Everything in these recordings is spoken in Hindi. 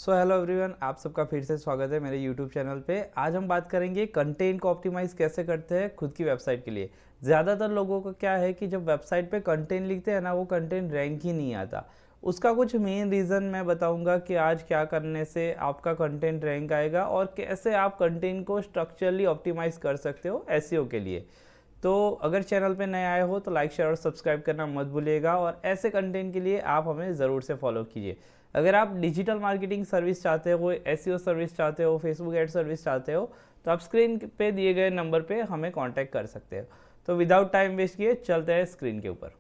सो हेलो एवरीवन, आप सबका फिर से स्वागत है मेरे यूट्यूब चैनल पे। आज हम बात करेंगे कंटेंट को ऑप्टिमाइज़ कैसे करते हैं खुद की वेबसाइट के लिए। ज़्यादातर लोगों का क्या है कि जब वेबसाइट पे कंटेंट लिखते हैं ना, वो कंटेंट रैंक ही नहीं आता। उसका कुछ मेन रीज़न मैं बताऊंगा कि आज क्या करने से आपका कंटेंट रैंक आएगा और कैसे आप कंटेंट को स्ट्रक्चरली ऑप्टिमाइज़ कर सकते हो एसईओ के लिए। तो अगर चैनल पे नए आए हो तो लाइक शेयर और सब्सक्राइब करना मत भूलिएगा और ऐसे कंटेंट के लिए आप हमें ज़रूर से फॉलो कीजिए। अगर आप डिजिटल मार्केटिंग सर्विस चाहते हो, एसईओ सर्विस चाहते हो, फेसबुक एड सर्विस चाहते हो, तो आप स्क्रीन पे दिए गए नंबर पे हमें कांटेक्ट कर सकते हो। तो विदाउट टाइम वेस्ट किए चलते हैं स्क्रीन के ऊपर।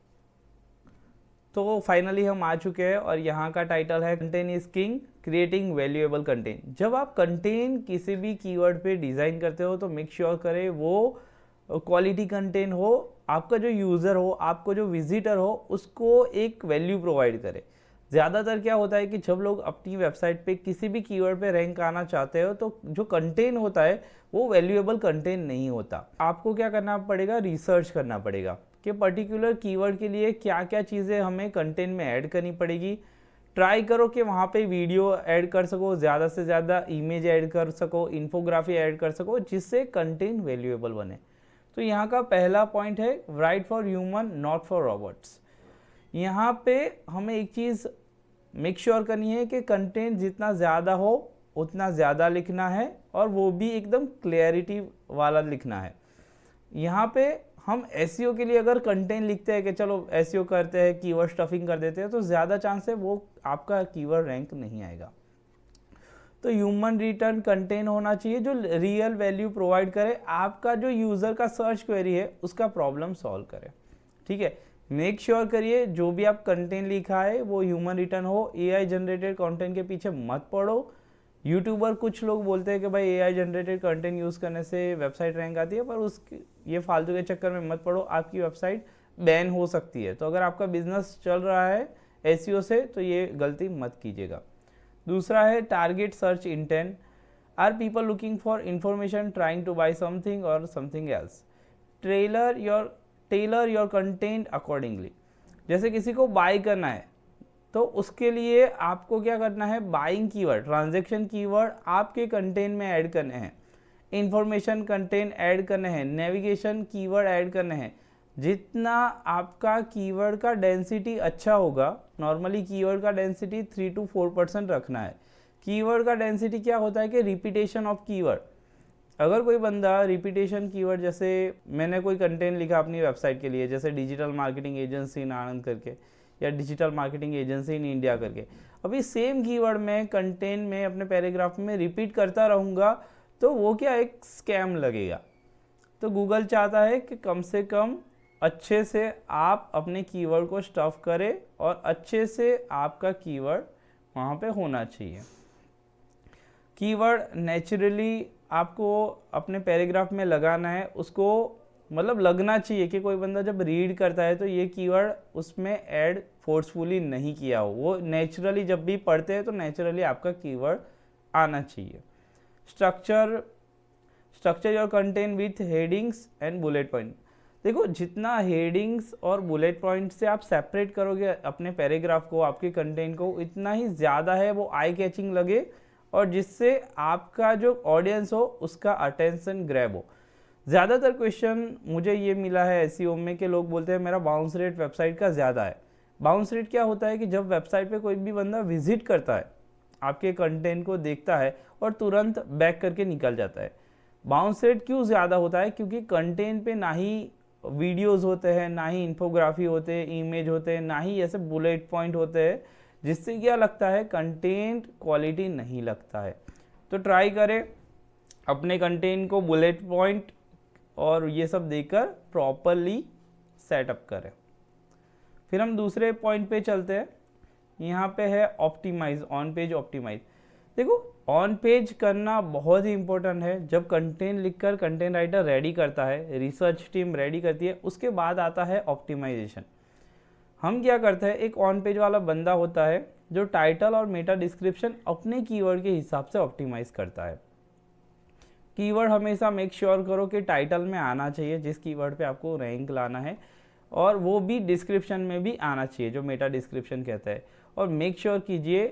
तो फाइनली हम आ चुके हैं और यहाँ का टाइटल है content is king, creating valuable content. जब आप कंटेंट किसी भी कीवर्ड पे डिज़ाइन करते हो तो मेक श्योर करें वो क्वालिटी कंटेंट हो, आपका जो यूज़र हो, आपको जो विजिटर हो, उसको एक वैल्यू प्रोवाइड करे। ज़्यादातर क्या होता है कि जब लोग अपनी वेबसाइट पे किसी भी कीवर्ड पे रैंक आना चाहते हो तो जो कंटेंट होता है वो वैल्यूएबल कंटेंट नहीं होता। आपको क्या करना पड़ेगा, रिसर्च करना पड़ेगा कि पर्टिकुलर कीवर्ड के लिए क्या क्या चीज़ें हमें कंटेंट में ऐड करनी पड़ेगी। ट्राई करो कि वहाँ पे वीडियो ऐड कर सको, ज़्यादा से ज़्यादा इमेज ऐड कर सको, इन्फोग्राफी ऐड कर सको, जिससे कंटेंट वैल्यूएबल बने। तो यहाँ का पहला पॉइंट है right for human not for robots. यहाँ पे हमें एक चीज़ मेक श्योर करनी है कि कंटेंट जितना ज़्यादा हो उतना ज़्यादा लिखना है और वो भी एकदम क्लैरिटी वाला लिखना है। यहाँ पे हम एसईओ के लिए अगर कंटेंट लिखते हैं कि चलो एसईओ करते हैं, कीवर्ड स्टफिंग कर देते हैं, तो ज़्यादा चांस है वो आपका कीवर्ड रैंक नहीं आएगा। तो ह्यूमन रिटर्न कंटेंट होना चाहिए जो रियल वैल्यू प्रोवाइड करे, आपका जो यूज़र का सर्च क्वेरी है उसका प्रॉब्लम सॉल्व करे। ठीक है, मेक श्योर करिए जो भी आप कंटेंट लिखा है वो ह्यूमन रिटर्न हो। एआई जनरेटेड कंटेंट के पीछे मत पड़ो। यूट्यूबर कुछ लोग बोलते हैं कि भाई एआई जनरेटेड कंटेंट यूज़ करने से वेबसाइट रैंक आती है, पर उस ये फालतू के चक्कर में मत पड़ो, आपकी वेबसाइट बैन हो सकती है। तो अगर आपका बिजनेस चल रहा है एसईओ से तो ये गलती मत कीजिएगा। दूसरा है target search intent. Are people looking for information, trying to buy something और something else. Tailor your content accordingly. जैसे किसी को बाई करना है तो उसके लिए आपको क्या करना है, बाइंग कीवर्ड, ट्रांजैक्शन कीवर्ड आपके कंटेंट में ऐड करने हैं, इंफॉर्मेशन कंटेंट ऐड करने हैं, नेविगेशन कीवर्ड ऐड करने हैं। जितना आपका कीवर्ड का डेंसिटी अच्छा होगा, नॉर्मली कीवर्ड का डेंसिटी 3 to 4% रखना है। कीवर्ड का डेंसिटी क्या होता है कि रिपीटेशन ऑफ कीवर्ड। अगर कोई बंदा रिपीटेशन कीवर्ड, जैसे मैंने कोई कंटेंट लिखा अपनी वेबसाइट के लिए, जैसे डिजिटल मार्केटिंग एजेंसी इन आनंद करके या digital marketing agency in India करके, अभी सेम कीवर्ड में कंटेंट में अपने पैराग्राफ में रिपीट करता रहूँगा तो वो क्या एक स्कैम लगेगा। तो गूगल चाहता है कि कम से कम अच्छे से आप अपने कीवर्ड को स्टफ करें और अच्छे से आपका कीवर्ड वहाँ पे होना चाहिए। कीवर्ड नेचुरली आपको अपने पैराग्राफ में लगाना है, उसको मतलब लगना चाहिए कि कोई बंदा जब रीड करता है तो ये कीवर्ड उसमें ऐड फोर्सफुली नहीं किया हो, वो नेचुरली जब भी पढ़ते हैं तो नेचुरली आपका कीवर्ड आना चाहिए। Structure your content with headings and bullet point. देखो, जितना हेडिंग्स और बुलेट पॉइंट से आप सेपरेट करोगे अपने पैराग्राफ को, आपके कंटेंट को, इतना ही ज़्यादा है वो आई कैचिंग लगे और जिससे आपका जो ऑडियंस हो उसका अटेंशन ग्रैब हो। ज़्यादातर क्वेश्चन मुझे ये मिला है एसईओ में कि लोग बोलते हैं मेरा बाउंस रेट वेबसाइट का ज़्यादा है। बाउंस रेट क्या होता है कि जब वेबसाइट पे कोई भी बंदा विजिट करता है, आपके कंटेंट को देखता है और तुरंत बैक करके निकल जाता है। बाउंस रेट क्यों ज़्यादा होता है? क्योंकि कंटेंट पे ना ही वीडियोज़ होते हैं, ना ही इन्फोग्राफी होते हैं, इमेज होते हैं, ना ही ऐसे बुलेट पॉइंट होते हैं, जिससे क्या लगता है कंटेंट क्वालिटी नहीं लगता है। तो ट्राई करें अपने कंटेंट को बुलेट पॉइंट और ये सब देकर प्रॉपरली सेटअप करें। फिर हम दूसरे पॉइंट पे चलते हैं। यहाँ पे है ऑप्टिमाइज, ऑन पेज ऑप्टिमाइज। देखो, ऑन पेज करना बहुत ही इंपॉर्टेंट है। जब कंटेंट लिखकर कंटेंट राइटर रेडी करता है, रिसर्च टीम रेडी करती है, उसके बाद आता है ऑप्टिमाइजेशन। हम क्या करते हैं, एक ऑन पेज वाला बंदा होता है जो टाइटल और मेटा डिस्क्रिप्शन अपने कीवर्ड के हिसाब से ऑप्टिमाइज करता है। कीवर्ड हमेशा मेक श्योर करो कि टाइटल में आना चाहिए जिस कीवर्ड पे आपको रैंक लाना है, और वो भी डिस्क्रिप्शन में भी आना चाहिए जो मेटा डिस्क्रिप्शन कहता है। और मेक श्योर कीजिए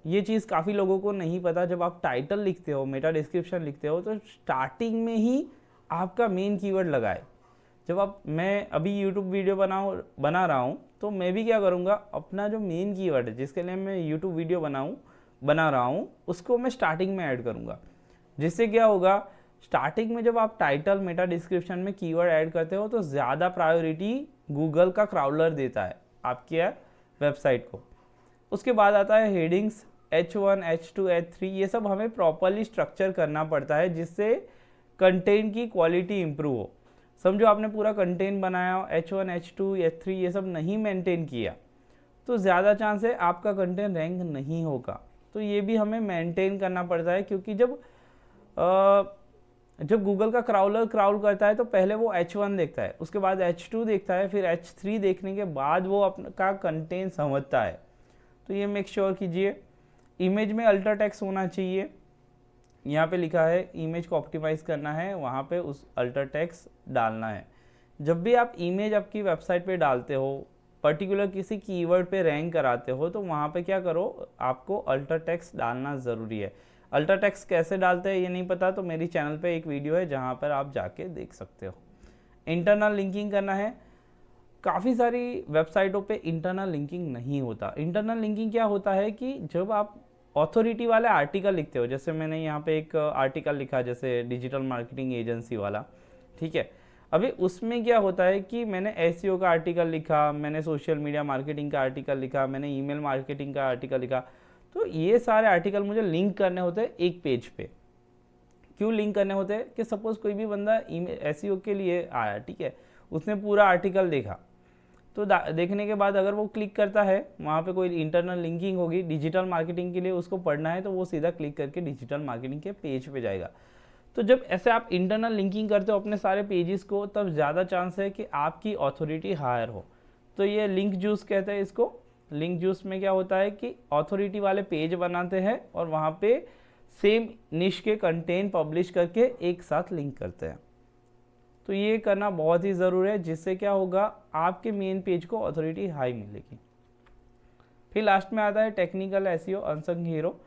ये चीज़ काफ़ी लोगों को नहीं पता, जब आप टाइटल लिखते हो, मेटा डिस्क्रिप्शन लिखते हो, तो स्टार्टिंग में ही आपका मेन कीवर्ड लगाए। जब मैं अभी यूट्यूब वीडियो बना रहा हूँ, तो मैं भी क्या करूँगा, अपना जो मेन कीवर्ड है जिसके लिए मैं यूट्यूब वीडियो बना रहा हूँ, उसको मैं स्टार्टिंग में ऐड करूँगा। जिससे क्या होगा, स्टार्टिंग में जब आप टाइटल मेटा डिस्क्रिप्शन में कीवर्ड ऐड करते हो, तो ज़्यादा प्रायोरिटी गूगल का क्राउलर देता है आपकी वेबसाइट को। उसके बाद आता है हेडिंग्स, H1, H2, H3, ये सब हमें प्रॉपरली स्ट्रक्चर करना पड़ता है, जिससे कंटेंट की क्वालिटी इंप्रूव हो। समझो आपने पूरा कंटेंट बनाया, H1, H2, H3 ये सब नहीं मेंटेन किया, तो ज़्यादा चांस है आपका कंटेंट रैंक नहीं होगा। तो ये भी हमें मेंटेन करना पड़ता है, क्योंकि जब गूगल का क्राउलर क्राउल करता है, तो पहले वो H1 देखता है, उसके बाद H2 देखता है, फिर H3 देखने के बाद वो आपका कंटेंट समझता है। तो ये मेक श्योर कीजिए। इमेज में अल्टर टेक्स्ट होना चाहिए। यहाँ पे लिखा है इमेज को ऑप्टिमाइज़ करना है, वहाँ पे उस अल्टर टेक्स्ट डालना है। जब भी आप इमेज आपकी वेबसाइट पे डालते हो, पर्टिकुलर किसी कीवर्ड पे रैंक कराते हो, तो वहाँ पे क्या करो, आपको अल्टर टेक्स्ट डालना ज़रूरी है। अल्टर टेक्स्ट कैसे डालते हैं ये नहीं पता, तो मेरी चैनल पे एक वीडियो है जहाँ पर आप जाके देख सकते हो। इंटरनल लिंकिंग करना है। काफ़ी सारी वेबसाइटों पे इंटरनल लिंकिंग नहीं होता। इंटरनल लिंकिंग क्या होता है कि जब आप ऑथोरिटी वाले आर्टिकल लिखते हो, जैसे मैंने यहाँ पे एक आर्टिकल लिखा, जैसे डिजिटल मार्केटिंग एजेंसी वाला, ठीक है। अभी उसमें क्या होता है कि मैंने एसईओ का आर्टिकल लिखा, मैंने सोशल मीडिया मार्केटिंग का आर्टिकल लिखा, मैंने ईमेल मार्केटिंग का आर्टिकल लिखा, तो ये सारे आर्टिकल मुझे लिंक करने होते हैं एक पेज पे। क्यों लिंक करने होते हैं कि सपोज कोई भी बंदा एसईओ के लिए आया, ठीक है, उसने पूरा आर्टिकल देखा, तो देखने के बाद अगर वो क्लिक करता है, वहाँ पे कोई इंटरनल लिंकिंग होगी डिजिटल मार्केटिंग के लिए, उसको पढ़ना है, तो वो सीधा क्लिक करके डिजिटल मार्केटिंग के पेज पे जाएगा। तो जब ऐसे आप इंटरनल लिंकिंग करते हो अपने सारे पेजेस को, तब ज़्यादा चांस है कि आपकी ऑथोरिटी हायर हो। तो ये लिंक जूस कहते हैं इसको। लिंक जूस में क्या होता है कि ऑथोरिटी वाले पेज बनाते हैं और वहाँ पे सेम निश के कंटेंट पब्लिश करके एक साथ लिंक करते हैं। तो ये करना बहुत ही ज़रूरी है, जिससे क्या होगा, आपके मेन पेज को ऑथोरिटी हाई मिलेगी। फिर लास्ट में आता है technical SEO unsung hero.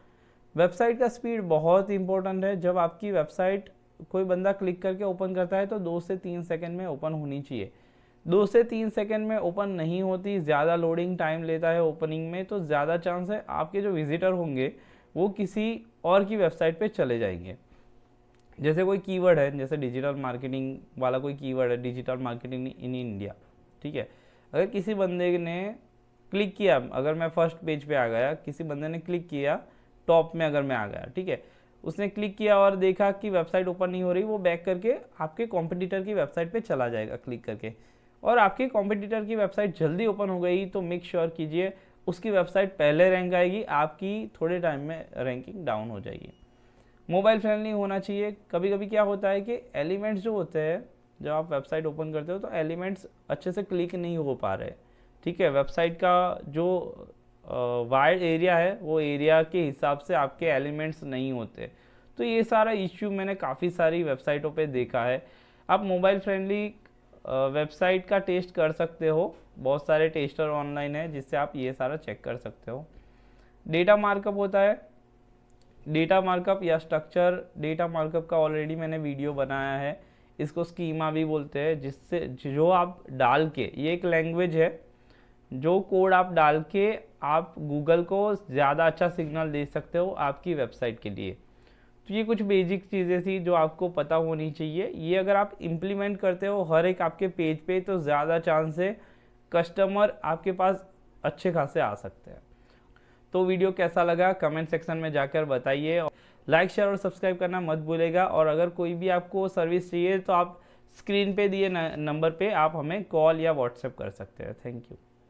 Website का स्पीड बहुत इंपॉर्टेंट है। जब आपकी वेबसाइट कोई बंदा क्लिक करके ओपन करता है, तो 2 से 3 सेकंड में ओपन होनी चाहिए। 2 से 3 सेकंड में ओपन नहीं होती, ज़्यादा लोडिंग टाइम लेता है ओपनिंग में, तो ज़्यादा चांस है आपके जो विजिटर होंगे वो किसी और की वेबसाइट पे चले जाएंगे। जैसे कोई कीवर्ड है, जैसे डिजिटल मार्केटिंग वाला कोई कीवर्ड है, डिजिटल मार्केटिंग इन इंडिया, ठीक है। अगर किसी बंदे ने क्लिक किया, अगर मैं फर्स्ट पेज पे आ गया, किसी बंदे ने क्लिक किया, टॉप में अगर मैं आ गया, ठीक है, उसने क्लिक किया और देखा कि वेबसाइट ओपन नहीं हो रही, वो बैक करके आपके कॉम्पिटिटर की वेबसाइट पे चला जाएगा क्लिक करके, और आपके कॉम्पिटिटर की वेबसाइट जल्दी ओपन हो गई, तो मेक श्योर कीजिए उसकी वेबसाइट पहले रैंक आएगी, आपकी थोड़े टाइम में रैंकिंग डाउन हो जाएगी। मोबाइल फ्रेंडली होना चाहिए। कभी कभी क्या होता है कि एलिमेंट्स जो होते हैं, जब आप वेबसाइट ओपन करते हो, तो एलिमेंट्स अच्छे से क्लिक नहीं हो पा रहे, ठीक है। वेबसाइट का जो वाइड एरिया है, वो एरिया के हिसाब से आपके एलिमेंट्स नहीं होते। तो ये सारा इश्यू मैंने काफ़ी सारी वेबसाइटों पे देखा है। आप मोबाइल फ्रेंडली वेबसाइट का टेस्ट कर सकते हो, बहुत सारे टेस्टर ऑनलाइन है, जिससे आप ये सारा चेक कर सकते हो। डेटा मार्कअप होता है। डेटा मार्कअप या स्ट्रक्चर डेटा मार्कअप का ऑलरेडी मैंने वीडियो बनाया है, इसको स्कीमा भी बोलते हैं, जिससे जो आप डाल के, ये एक लैंग्वेज है, जो कोड आप डाल के आप गूगल को ज़्यादा अच्छा सिग्नल दे सकते हो आपकी वेबसाइट के लिए। तो ये कुछ बेसिक चीज़ें थी जो आपको पता होनी चाहिए। ये अगर आप इम्प्लीमेंट करते हो हर एक आपके पेज पे, तो ज़्यादा चांस है कस्टमर आपके पास अच्छे खासे आ सकते हैं। तो वीडियो कैसा लगा कमेंट सेक्शन में जाकर बताइए। लाइक शेयर और सब्सक्राइब करना मत भूलेगा। और अगर कोई भी आपको सर्विस चाहिए, तो आप स्क्रीन पे दिए नंबर पे आप हमें कॉल या व्हाट्सएप कर सकते हैं। Thank you.